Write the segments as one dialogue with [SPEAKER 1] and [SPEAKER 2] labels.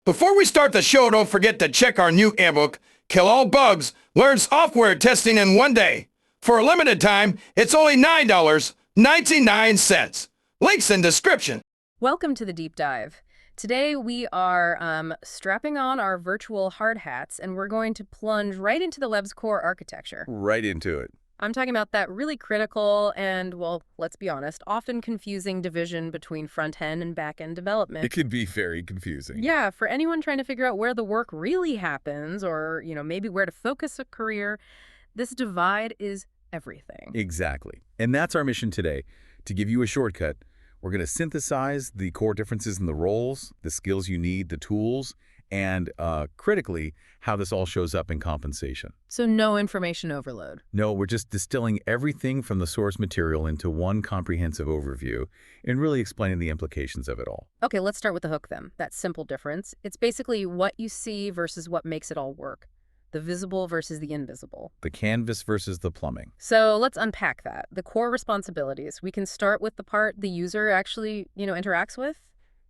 [SPEAKER 1] Before we start the show, don't forget to check our new ebook, Kill All Bugs, Learn Software Testing in One Day. For a limited time, it's only $9.99. Links in description.
[SPEAKER 2] Welcome to the Deep Dive. Today we are strapping on our virtual hard hats and we're going to plunge right into the web's core architecture.
[SPEAKER 3] Right into it.
[SPEAKER 2] I'm talking about that really critical and, well, let's be honest, often confusing division between front-end and back-end development.
[SPEAKER 3] It can be very confusing.
[SPEAKER 2] Yeah, for anyone trying to figure out where the work really happens or, maybe where to focus a career, this divide is everything.
[SPEAKER 3] Exactly. And that's our mission today. To give you a shortcut, we're going to synthesize the core differences in the roles, the skills you need, the tools, and critically, how this all shows up in compensation.
[SPEAKER 2] So no information overload.
[SPEAKER 3] No, we're just distilling everything from the source material into one comprehensive overview and really explaining the implications of it all.
[SPEAKER 2] Okay, let's start with the hook then. That simple difference. It's basically what you see versus what makes it all work. The visible versus the invisible.
[SPEAKER 3] The canvas versus the plumbing.
[SPEAKER 2] So let's unpack that. The core responsibilities. We can start with the part the user actually, interacts with.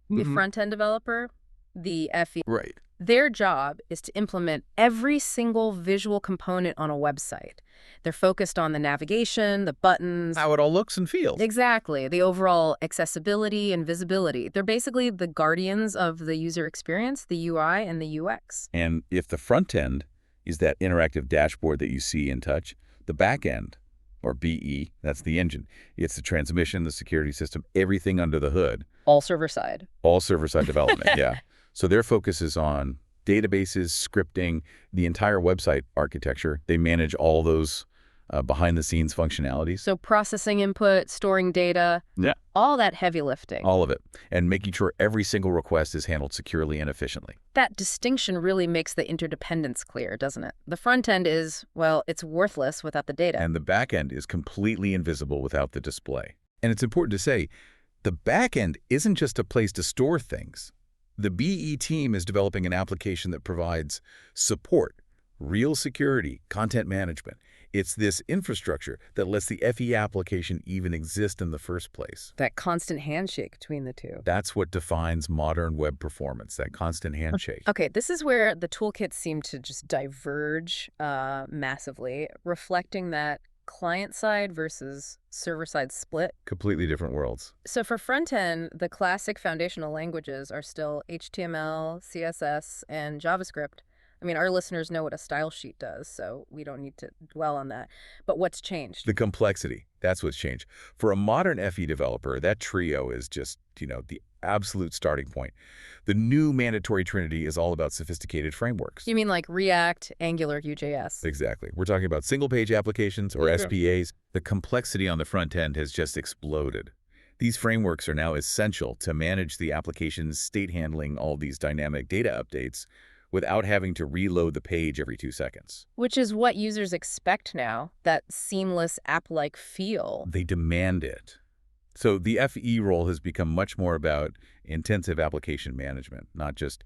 [SPEAKER 2] The front-end developer, the FE.
[SPEAKER 3] Right.
[SPEAKER 2] Their job is to implement every single visual component on a website. They're focused on the navigation, the buttons.
[SPEAKER 3] How it all looks and feels.
[SPEAKER 2] Exactly. The overall accessibility and visibility. They're basically the guardians of the user experience, the UI and the UX.
[SPEAKER 3] And if the front end is that interactive dashboard that you see and touch, the back end, or BE, that's the engine. It's the transmission, the security system, everything under the hood.
[SPEAKER 2] All server-side.
[SPEAKER 3] All server-side development, yeah. So their focus is on databases, scripting, the entire website architecture. They manage all those behind-the-scenes functionalities.
[SPEAKER 2] So processing input, storing data,
[SPEAKER 3] Yeah.
[SPEAKER 2] all that heavy lifting.
[SPEAKER 3] All of it. And making sure every single request is handled securely and efficiently.
[SPEAKER 2] That distinction really makes the interdependence clear, doesn't it? The front end is, well, it's worthless without the data.
[SPEAKER 3] And the back end is completely invisible without the display. And it's important to say, the back end isn't just a place to store things. The BE team is developing an application that provides support, real security, content management. It's this infrastructure that lets the FE application even exist in the first place.
[SPEAKER 2] That constant handshake between the two.
[SPEAKER 3] That's what defines modern web performance, that constant handshake.
[SPEAKER 2] Okay, this is where the toolkits seem to just diverge massively, reflecting that client-side versus server-side split.
[SPEAKER 3] Completely different worlds.
[SPEAKER 2] So for front-end, the classic foundational languages are still HTML, CSS, and JavaScript. I mean, our listeners know what a style sheet does, so we don't need to dwell on that. But what's changed?
[SPEAKER 3] The complexity, that's what's changed. For a modern FE developer, that trio is just, the absolute starting point. The new mandatory trinity is all about sophisticated frameworks.
[SPEAKER 2] You mean like React, Angular, Vue.js?
[SPEAKER 3] Exactly. We're talking about single-page applications or SPAs. The complexity on the front end has just exploded. These frameworks are now essential to manage the application's state handling all these dynamic data updates without having to reload the page every 2 seconds.
[SPEAKER 2] Which is what users expect now, that seamless app-like feel.
[SPEAKER 3] They demand it. So the FE role has become much more about intensive application management, not just,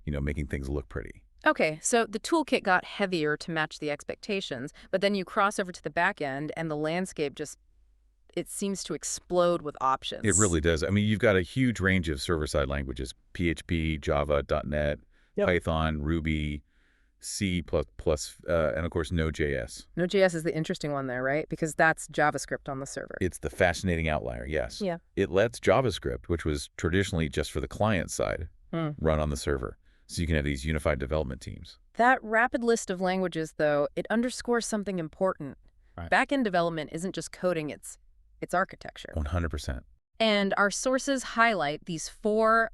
[SPEAKER 3] making things look pretty.
[SPEAKER 2] Okay, so the toolkit got heavier to match the expectations, but then you cross over to the back end and the landscape it seems to explode with options.
[SPEAKER 3] It really does. I mean, you've got a huge range of server-side languages, PHP, Java, .NET, Python, Ruby, C++, and of course Node.js.
[SPEAKER 2] Node.js is the interesting one there, right? Because that's JavaScript on the server.
[SPEAKER 3] It's the fascinating outlier, yes.
[SPEAKER 2] Yeah.
[SPEAKER 3] It lets JavaScript, which was traditionally just for the client side, run on the server. So you can have these unified development teams.
[SPEAKER 2] That rapid list of languages, though, it underscores something important.
[SPEAKER 3] Right.
[SPEAKER 2] Back-end development isn't just coding, it's architecture.
[SPEAKER 3] 100%.
[SPEAKER 2] And our sources highlight these four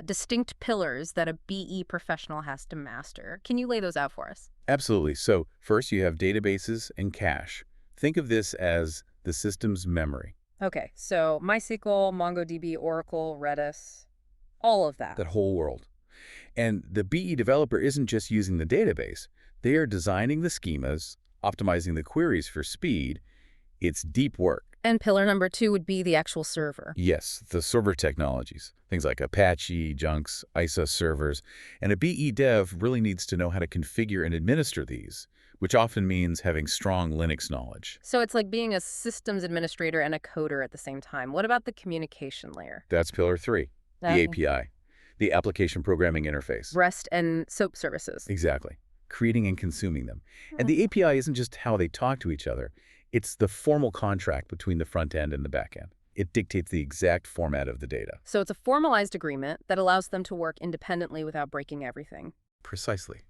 [SPEAKER 2] distinct pillars that a BE professional has to master. Can you lay those out for us?
[SPEAKER 3] Absolutely. So first you have databases and cache. Think of this as the system's memory.
[SPEAKER 2] Okay, so MySQL, MongoDB, Oracle, Redis, all of that.
[SPEAKER 3] That whole world. And the BE developer isn't just using the database. They are designing the schemas, optimizing the queries for speed. It's deep work.
[SPEAKER 2] And pillar number 2 would be the actual server.
[SPEAKER 3] Yes, the server technologies, things like Apache, Junks, ISA servers. And a BE dev really needs to know how to configure and administer these, which often means having strong Linux knowledge.
[SPEAKER 2] So it's like being a systems administrator and a coder at the same time. What about the communication layer?
[SPEAKER 3] That's pillar 3, the API. The application programming interface.
[SPEAKER 2] REST and SOAP services.
[SPEAKER 3] Exactly. Creating and consuming them. And the API isn't just how they talk to each other. It's the formal contract between the front end and the back end. It dictates the exact format of the data.
[SPEAKER 2] So it's a formalized agreement that allows them to work independently without breaking everything.
[SPEAKER 3] Precisely.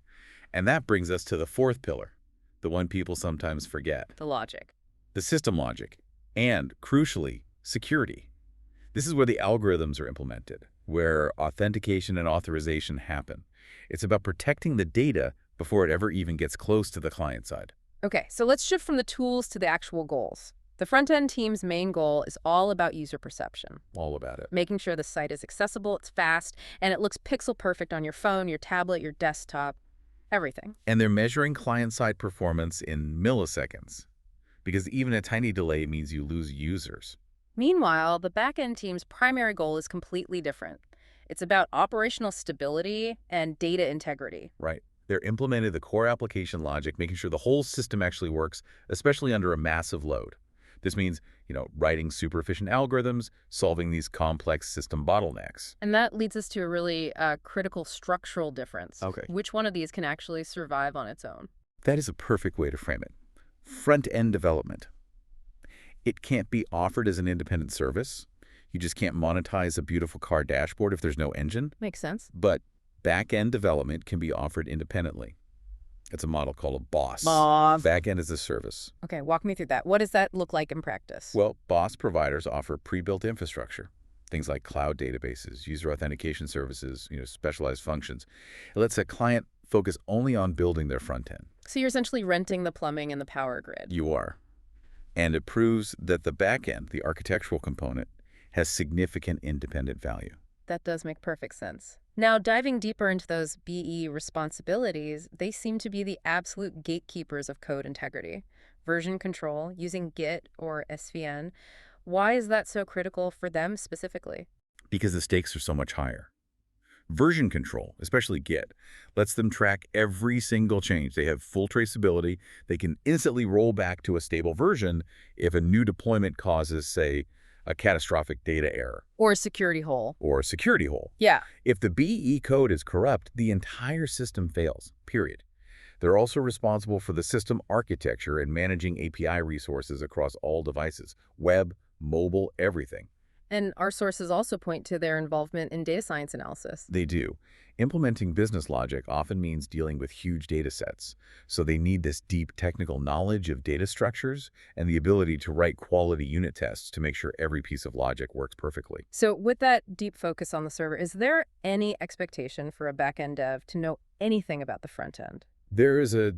[SPEAKER 3] And that brings us to the fourth pillar, the one people sometimes forget.
[SPEAKER 2] The logic.
[SPEAKER 3] The system logic. And, crucially, security. This is where the algorithms are implemented, where authentication and authorization happen. It's about protecting the data before it ever even gets close to the client side.
[SPEAKER 2] Okay, so let's shift from the tools to the actual goals. The front-end team's main goal is all about user perception.
[SPEAKER 3] All about it.
[SPEAKER 2] Making sure the site is accessible, it's fast, and it looks pixel perfect on your phone, your tablet, your desktop, everything.
[SPEAKER 3] And they're measuring client-side performance in milliseconds, because even a tiny delay means you lose users.
[SPEAKER 2] Meanwhile, the back-end team's primary goal is completely different. It's about operational stability and data integrity.
[SPEAKER 3] Right. They're implementing the core application logic, making sure the whole system actually works, especially under a massive load. This means, writing super efficient algorithms, solving these complex system bottlenecks.
[SPEAKER 2] And that leads us to a really critical structural difference.
[SPEAKER 3] Okay.
[SPEAKER 2] Which one of these can actually survive on its own?
[SPEAKER 3] That is a perfect way to frame it. Front-end development. It can't be offered as an independent service. You just can't monetize a beautiful car dashboard if there's no engine.
[SPEAKER 2] Makes sense.
[SPEAKER 3] But back-end development can be offered independently. It's a model called a BOSS. Back-end as a service.
[SPEAKER 2] Okay, walk me through that. What does that look like in practice?
[SPEAKER 3] Well, BOSS providers offer pre-built infrastructure, things like cloud databases, user authentication services, specialized functions. It lets a client focus only on building their front end.
[SPEAKER 2] So you're essentially renting the plumbing and the power grid.
[SPEAKER 3] You are. And it proves that the back end, the architectural component, has significant independent value.
[SPEAKER 2] That does make perfect sense. Now, diving deeper into those BE responsibilities, they seem to be the absolute gatekeepers of code integrity. Version control, using Git or SVN. Why is that so critical for them specifically?
[SPEAKER 3] Because the stakes are so much higher. Version control, especially Git, lets them track every single change. They have full traceability. They can instantly roll back to a stable version if a new deployment causes, say, a catastrophic data error.
[SPEAKER 2] Or a security hole.
[SPEAKER 3] Or a security hole.
[SPEAKER 2] Yeah.
[SPEAKER 3] If the BE code is corrupt, the entire system fails, period. They're also responsible for the system architecture and managing API resources across all devices, web, mobile, everything.
[SPEAKER 2] And our sources also point to their involvement in data science analysis.
[SPEAKER 3] They do. Implementing business logic often means dealing with huge data sets, so they need this deep technical knowledge of data structures and the ability to write quality unit tests to make sure every piece of logic works perfectly.
[SPEAKER 2] So with that deep focus on the server, is there any expectation for a back-end dev to know anything about the front end?
[SPEAKER 3] There is a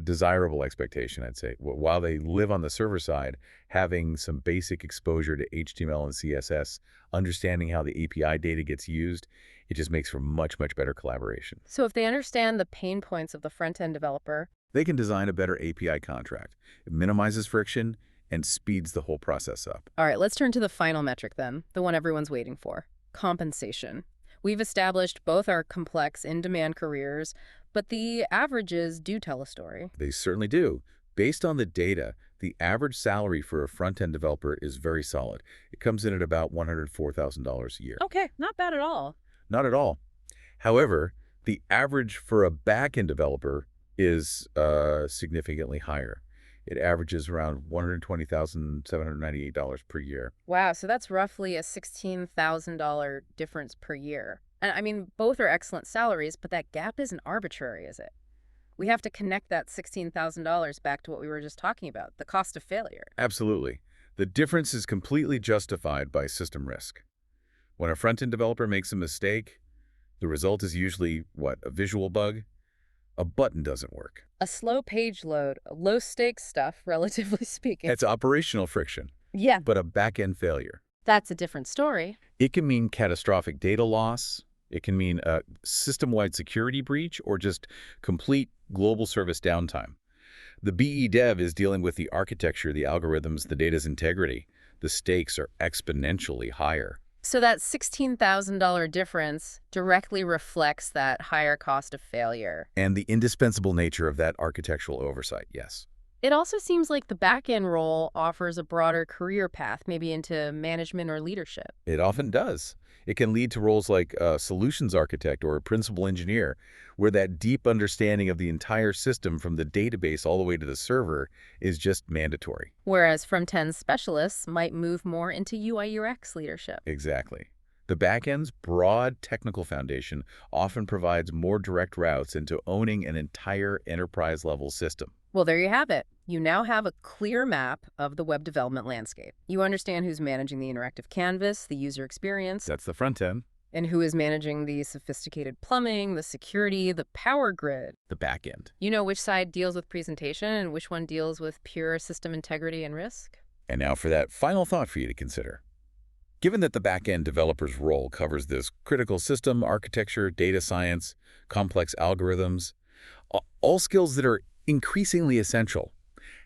[SPEAKER 3] desirable expectation, I'd say. While they live on the server side, having some basic exposure to HTML and CSS, understanding how the API data gets used, it just makes for much, much better collaboration.
[SPEAKER 2] So if they understand the pain points of the front-end developer,
[SPEAKER 3] they can design a better API contract. It minimizes friction and speeds the whole process up.
[SPEAKER 2] All right, let's turn to the final metric then, the one everyone's waiting for, compensation. We've established both are complex, in-demand careers, but the averages do tell a story.
[SPEAKER 3] They certainly do. Based on the data, the average salary for a front-end developer is very solid. It comes in at about $104,000 a year.
[SPEAKER 2] Okay, not bad at all.
[SPEAKER 3] Not at all. However, the average for a back-end developer is significantly higher. It averages around $120,798 per year.
[SPEAKER 2] Wow, so that's roughly a $16,000 difference per year. And I mean, both are excellent salaries, but that gap isn't arbitrary, is it? We have to connect that $16,000 back to what we were just talking about, the cost of failure.
[SPEAKER 3] Absolutely. The difference is completely justified by system risk. When a front-end developer makes a mistake, the result is usually, a visual bug? A button doesn't work.
[SPEAKER 2] A slow page load, low-stakes stuff, relatively speaking.
[SPEAKER 3] It's operational friction.
[SPEAKER 2] Yeah.
[SPEAKER 3] But a back-end failure.
[SPEAKER 2] That's a different story.
[SPEAKER 3] It can mean catastrophic data loss. It can mean a system-wide security breach or just complete global service downtime. The BE dev is dealing with the architecture, the algorithms, the data's integrity. The stakes are exponentially higher.
[SPEAKER 2] So that $16,000 difference directly reflects that higher cost of failure.
[SPEAKER 3] And the indispensable nature of that architectural oversight, yes.
[SPEAKER 2] It also seems like the back-end role offers a broader career path, maybe into management or leadership.
[SPEAKER 3] It often does. It can lead to roles like a solutions architect or a principal engineer, where that deep understanding of the entire system from the database all the way to the server is just mandatory.
[SPEAKER 2] Whereas front-end specialists might move more into UI/UX leadership.
[SPEAKER 3] Exactly. The backend's broad technical foundation often provides more direct routes into owning an entire enterprise-level system.
[SPEAKER 2] Well, there you have it. You now have a clear map of the web development landscape. You understand who's managing the interactive canvas, the user experience,
[SPEAKER 3] That's the front end.
[SPEAKER 2] and who is managing the sophisticated plumbing, the security, the power grid.
[SPEAKER 3] The back end.
[SPEAKER 2] You know which side deals with presentation and which one deals with pure system integrity and risk?
[SPEAKER 3] And now for that final thought for you to consider. Given that the back-end developer's role covers this critical system architecture, data science, complex algorithms, all skills that are increasingly essential,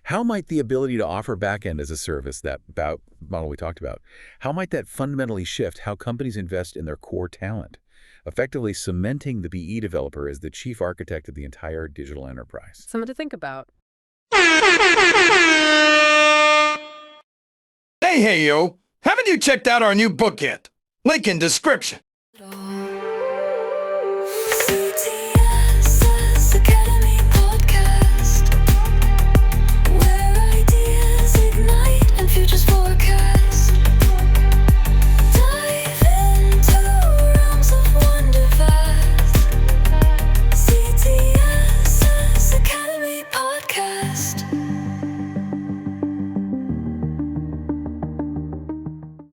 [SPEAKER 3] how might the ability to offer back-end as a service, that model we talked about, how might that fundamentally shift how companies invest in their core talent, effectively cementing the BE developer as the chief architect of the entire digital enterprise?
[SPEAKER 2] Something to think about.
[SPEAKER 1] Hey, yo, haven't you checked out our new book yet? Link in description.